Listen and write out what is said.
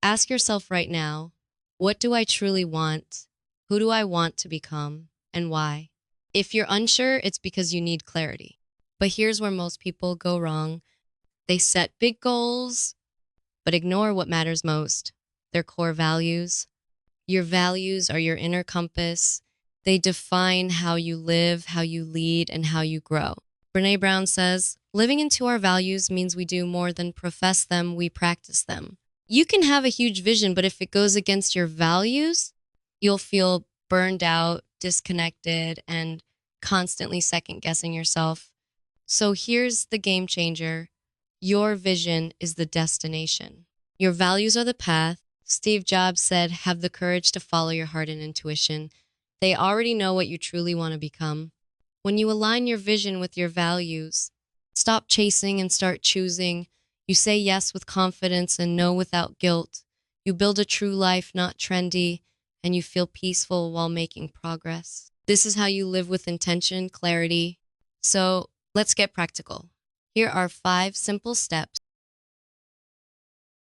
ask yourself right now, what do I truly want? Who do I want to become? And why? If you're unsure, it's because you need clarity. But here's where most people go wrong. They set big goals, but ignore what matters most, their core values. Your values are your inner compass. They define how you live, how you lead, and how you grow. Brene Brown says, living into our values means we do more than profess them, we practice them. You can have a huge vision, but if it goes against your values, you'll feel burned out, disconnected, and constantly second guessing yourself. So here's the game changer. Your vision is the destination. Your values are the path. Steve Jobs said, have the courage to follow your heart and intuition. They already know what you truly want to become. When you align your vision with your values, stop chasing and start choosing. You say yes with confidence and no without guilt. You build a true life, not trendy, and you feel peaceful while making progress. This is how you live with intention, clarity. So let's get practical. Here are 5 simple steps